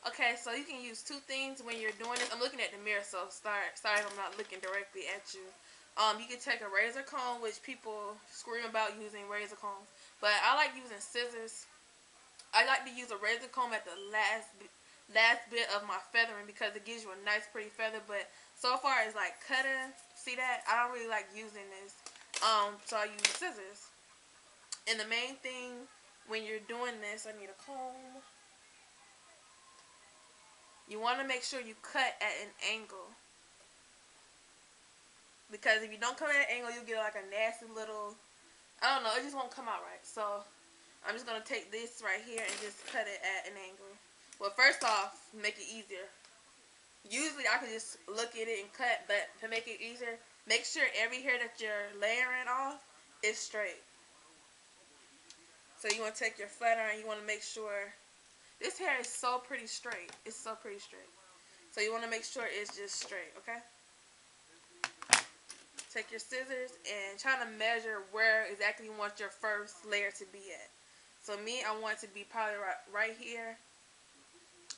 Okay, so you can use two things when you're doing this. I'm looking at the mirror, so sorry if I'm not looking directly at you. You can take a razor comb, which people scream about using razor combs, but I like using scissors. I like to use a razor comb at the last bit of my feathering because it gives you a nice pretty feather. But so far as like cutting, see that I don't really like using this. So I use scissors. And the main thing when you're doing this, I need a comb. You want to make sure you cut at an angle. Because if you don't cut at an angle, you'll get like a nasty little, I don't know, it just won't come out right. So I'm just going to take this right here and just cut it at an angle. Well, first off, make it easier. Usually I could just look at it and cut, but to make it easier, make sure every hair that you're layering off is straight. So you want to take your flat iron, you want to make sure, this hair is so pretty straight. It's so pretty straight. So you want to make sure it's just straight, okay? Take your scissors and try to measure where exactly you want your first layer to be at. So me, I want it to be probably right here,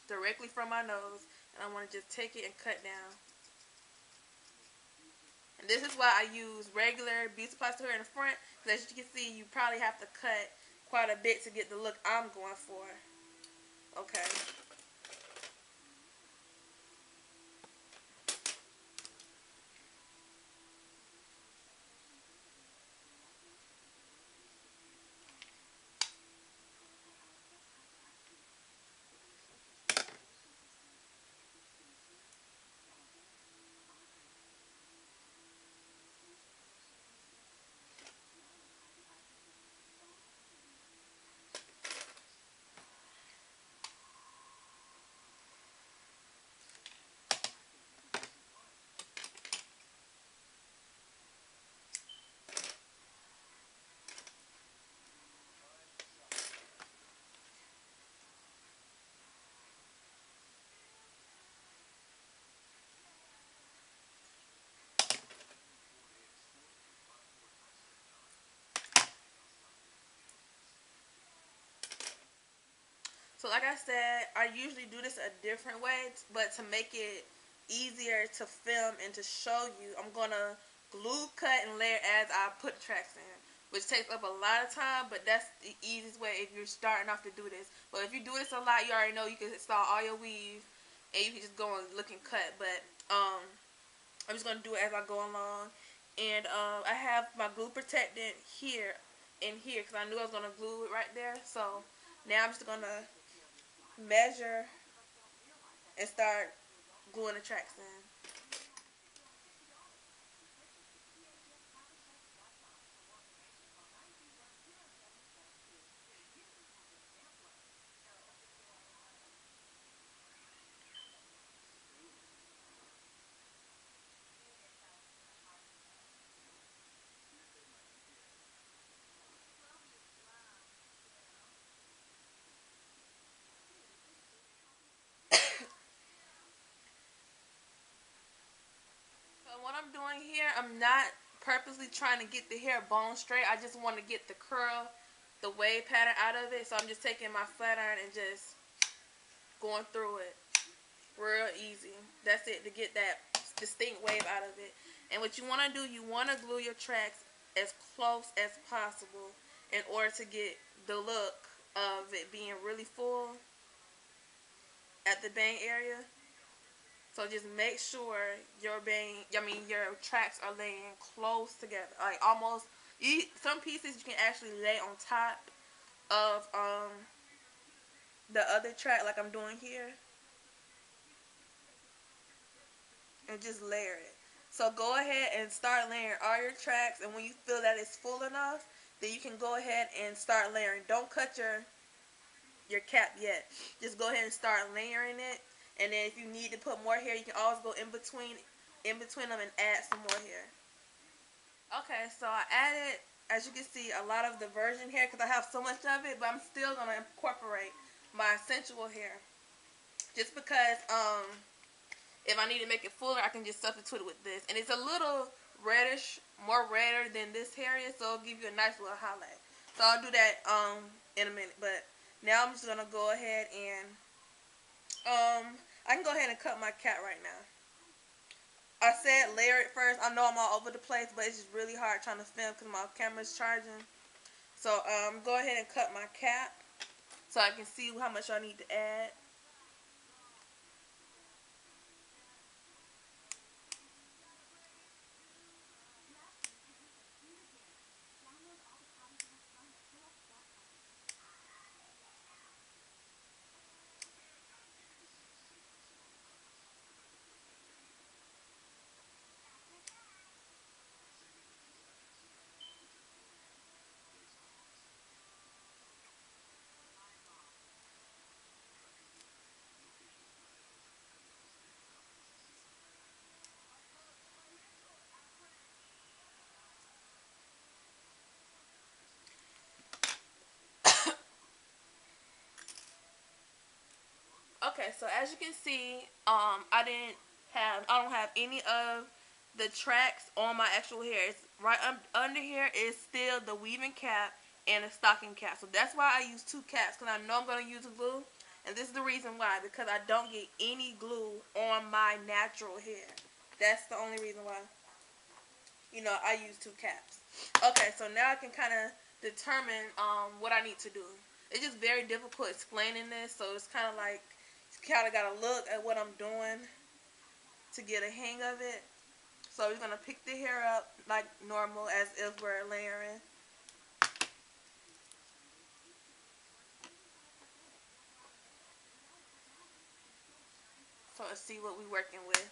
directly from my nose, and I want to just take it and cut down. And this is why I use regular beauty supply store in the front, because as you can see, you probably have to cut quite a bit to get the look I'm going for. Okay. So like I said, I usually do this a different way, but to make it easier to film and to show you, I'm going to glue, cut, and layer as I put tracks in, which takes up a lot of time, but that's the easiest way if you're starting off to do this. But if you do this a lot, you already know you can install all your weave, and you can just go and look and cut. But I'm just going to do it as I go along. And I have my glue protectant here and here, because I knew I was going to glue it right there. So now I'm just going to measure and start gluing the tracks in. So what I'm doing here, I'm not purposely trying to get the hair bone straight. I just want to get the curl, the wave pattern out of it. So I'm just taking my flat iron and just going through it real easy. That's it, to get that distinct wave out of it. And what you want to do, you want to glue your tracks as close as possible in order to get the look of it being really full at the bang area. So just make sure your your tracks are laying close together, like almost. Some pieces you can actually lay on top of the other track, like I'm doing here, and just layer it. So go ahead and start layering all your tracks, and when you feel that it's full enough, then you can go ahead and start layering. Don't cut your cap yet. Just go ahead and start layering it. And then if you need to put more hair, you can always go in between them and add some more hair. Okay, so I added, as you can see, a lot of the virgin hair because I have so much of it, but I'm still going to incorporate my sensual hair. Just because if I need to make it fuller, I can just substitute it with this. And it's a little reddish, more redder than this hair is, so it'll give you a nice little highlight. So I'll do that in a minute. But now I'm just going to go ahead and I can go ahead and cut my cat right now. I said layer it first. I know I'm all over the place, but it's just really hard trying to film because my camera's charging. So go ahead and cut my cap so I can see how much I need to add. Okay, so as you can see, I don't have any of the tracks on my actual hair. It's right under here is still the weaving cap and a stocking cap. So that's why I use two caps because I know I'm going to use glue. And this is the reason why, because I don't get any glue on my natural hair. That's the only reason why, I use two caps. Okay, so now I can kind of determine what I need to do. It's just very difficult explaining this, so it's kind of like you kind of got to look at what I'm doing to get a hang of it. So we're going to pick the hair up like normal as if we're layering. So let's see what we're working with.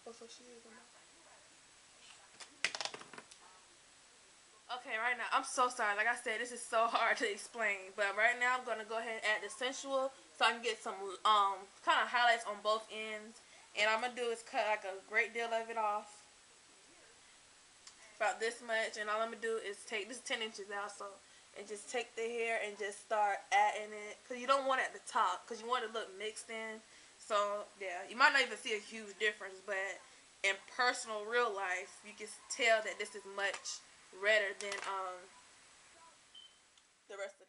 Oh, so she is Okay, right now, I'm so sorry. Like I said, this is so hard to explain. But right now, I'm going to go ahead and add the sensual so I can get some kind of highlights on both ends. And I'm going to do is cut like a great deal of it off. About this much. And all I'm going to do is take, this is 10 inches out, so, and just take the hair and just start adding it. Because you don't want it at the top, because you want it to look mixed in. So, yeah, you might not even see a huge difference, but in personal real life, you can tell that this is much redder than the rest of